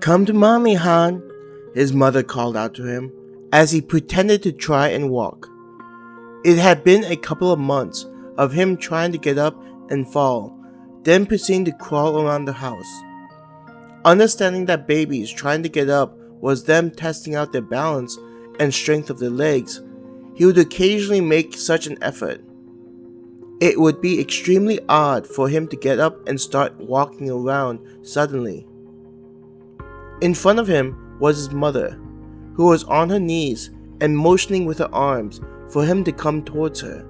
"Come to mommy, Han," his mother called out to him as he pretended to try and walk. It had been a couple of months of him trying to get up and fall, then proceeding to crawl around the house. Understanding that babies trying to get up was them testing out their balance and strength of their legs, he would occasionally make such an effort. It would be extremely odd for him to get up and start walking around suddenly. In front of him was his mother, who was on her knees and motioning with her arms for him to come towards her.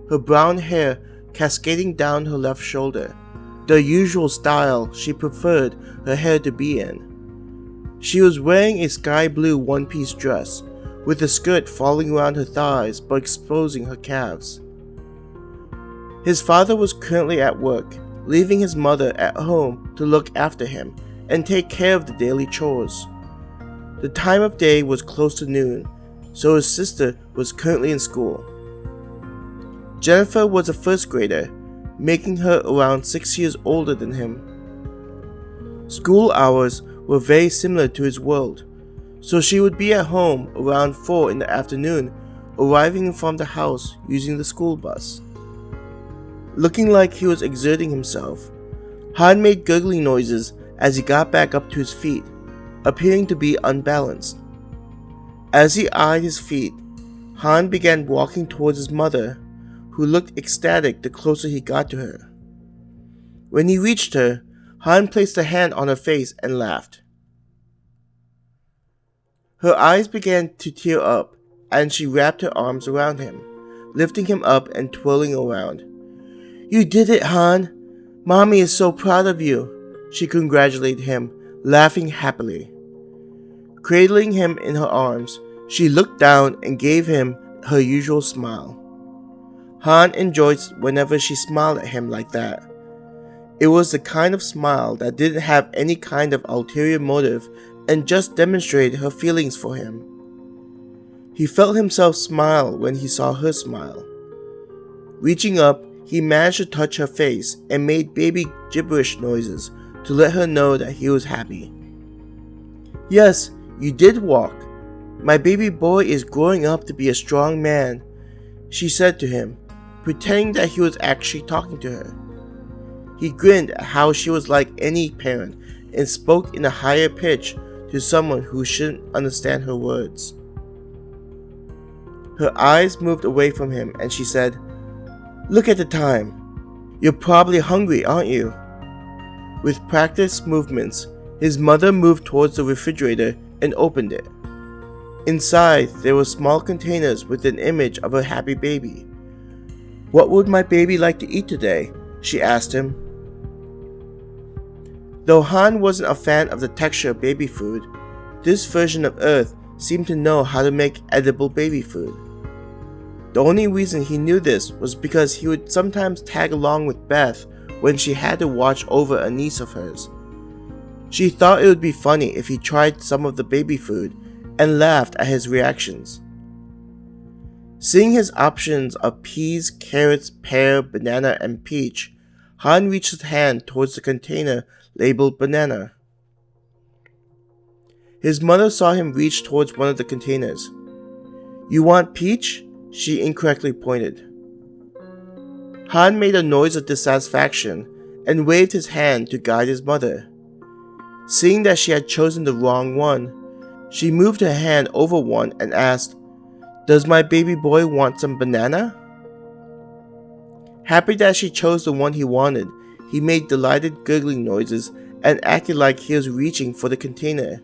Her brown hair cascading down her left shoulder, the usual style she preferred her hair to be in. She was wearing a sky blue one-piece dress, with a skirt falling around her thighs but exposing her calves. His father was currently at work, leaving his mother at home to look after him and take care of the daily chores. The time of day was close to noon, so his sister was currently in school. Jennifer was a first grader, making her around 6 years older than him. School hours were very similar to his world, so she would be at home around 4 in the afternoon, arriving from the house using the school bus. Looking like he was exerting himself, Han made gurgling noises as he got back up to his feet, appearing to be unbalanced. As he eyed his feet, Han began walking towards his mother, who looked ecstatic the closer he got to her. When he reached her, Han placed a hand on her face and laughed. Her eyes began to tear up, and she wrapped her arms around him, lifting him up and twirling around. "You did it, Han! Mommy is so proud of you," she congratulated him, laughing happily. Cradling him in her arms, she looked down and gave him her usual smile. Han enjoyed whenever she smiled at him like that. It was the kind of smile that didn't have any kind of ulterior motive and just demonstrated her feelings for him. He felt himself smile when he saw her smile. Reaching up, he managed to touch her face and made baby gibberish noises to let her know that he was happy. "Yes, you did walk. My baby boy is growing up to be a strong man," she said to him, pretending that he was actually talking to her. He grinned at how she was like any parent and spoke in a higher pitch to someone who shouldn't understand her words. Her eyes moved away from him and she said, "Look at the time. You're probably hungry, aren't you?" With practiced movements, his mother moved towards the refrigerator and opened it. Inside, there were small containers with an image of a happy baby. "What would my baby like to eat today?" she asked him. Though Han wasn't a fan of the texture of baby food, this version of Earth seemed to know how to make edible baby food. The only reason he knew this was because he would sometimes tag along with Beth when she had to watch over a niece of hers. She thought it would be funny if he tried some of the baby food and laughed at his reactions. Seeing his options of peas, carrots, pear, banana, and peach, Han reached his hand towards the container labeled banana. His mother saw him reach towards one of the containers. "You want peach?" she incorrectly pointed. Han made a noise of dissatisfaction and waved his hand to guide his mother. Seeing that she had chosen the wrong one, she moved her hand over one and asked, "Does my baby boy want some banana?" Happy that she chose the one he wanted, he made delighted gurgling noises and acted like he was reaching for the container.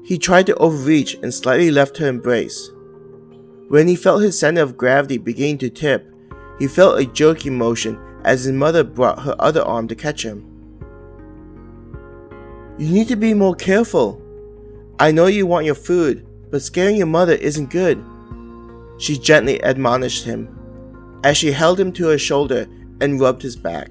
He tried to overreach and slightly left her embrace. When he felt his center of gravity beginning to tip, he felt a jerking motion as his mother brought her other arm to catch him. "You need to be more careful. I know you want your food, but scaring your mother isn't good," she gently admonished him, as she held him to her shoulder and rubbed his back.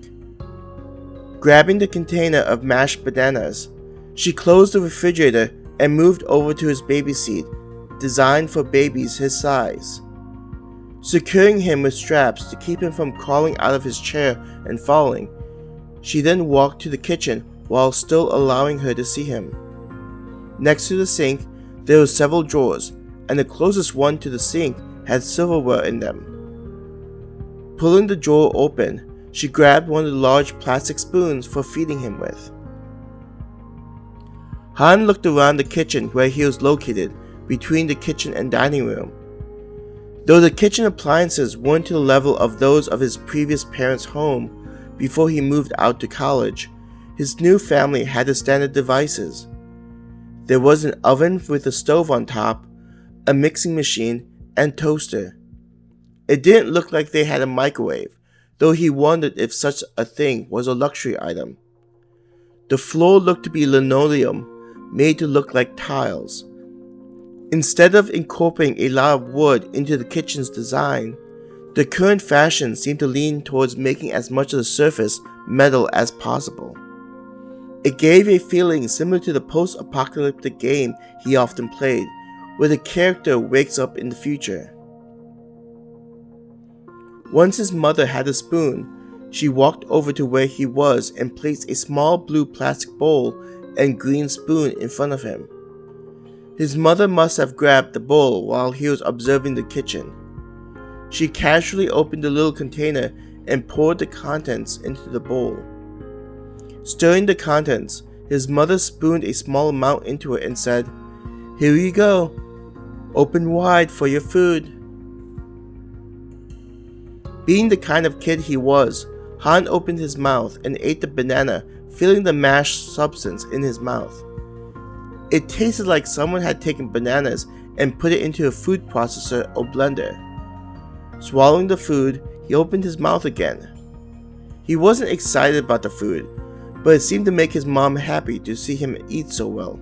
Grabbing the container of mashed bananas, she closed the refrigerator and moved over to his baby seat, designed for babies his size. Securing him with straps to keep him from crawling out of his chair and falling, she then walked to the kitchen while still allowing her to see him. Next to the sink, there were several drawers, and the closest one to the sink had silverware in them. Pulling the drawer open, she grabbed one of the large plastic spoons for feeding him with. Han looked around the kitchen where he was located, between the kitchen and dining room. Though the kitchen appliances weren't to the level of those of his previous parents' home before he moved out to college, his new family had the standard devices. There was an oven with a stove on top, a mixing machine, and toaster. It didn't look like they had a microwave, though he wondered if such a thing was a luxury item. The floor looked to be linoleum, made to look like tiles. Instead of incorporating a lot of wood into the kitchen's design, the current fashion seemed to lean towards making as much of the surface metal as possible. It gave a feeling similar to the post-apocalyptic game he often played, where the character wakes up in the future. Once his mother had a spoon, she walked over to where he was and placed a small blue plastic bowl and green spoon in front of him. His mother must have grabbed the bowl while he was observing the kitchen. She casually opened the little container and poured the contents into the bowl. Stirring the contents, his mother spooned a small amount into it and said, "Here you go. Open wide for your food." Being the kind of kid he was, Han opened his mouth and ate the banana, feeling the mashed substance in his mouth. It tasted like someone had taken bananas and put it into a food processor or blender. Swallowing the food, he opened his mouth again. He wasn't excited about the food, but it seemed to make his mom happy to see him eat so well.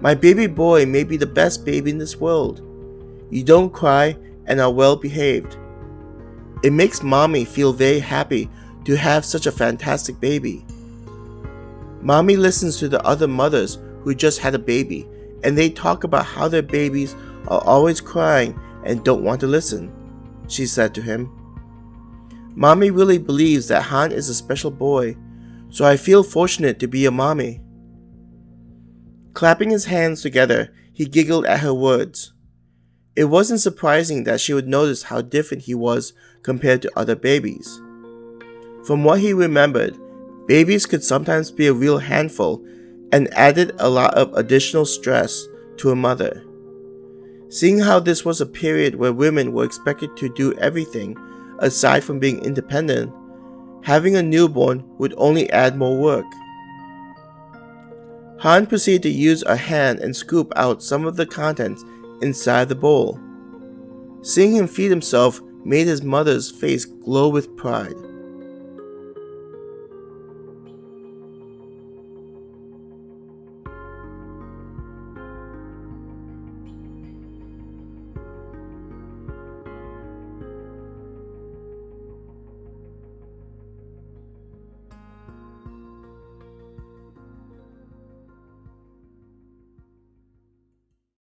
"My baby boy may be the best baby in this world. You don't cry and are well behaved. It makes mommy feel very happy to have such a fantastic baby. Mommy listens to the other mothers who just had a baby, and they talk about how their babies are always crying and don't want to listen," she said to him. "Mommy really believes that Han is a special boy, so I feel fortunate to be a mommy." Clapping his hands together, he giggled at her words. It wasn't surprising that she would notice how different he was compared to other babies. From what he remembered, babies could sometimes be a real handful and added a lot of additional stress to a mother. Seeing how this was a period where women were expected to do everything aside from being independent, having a newborn would only add more work. Han proceeded to use a hand and scoop out some of the contents inside the bowl. Seeing him feed himself made his mother's face glow with pride.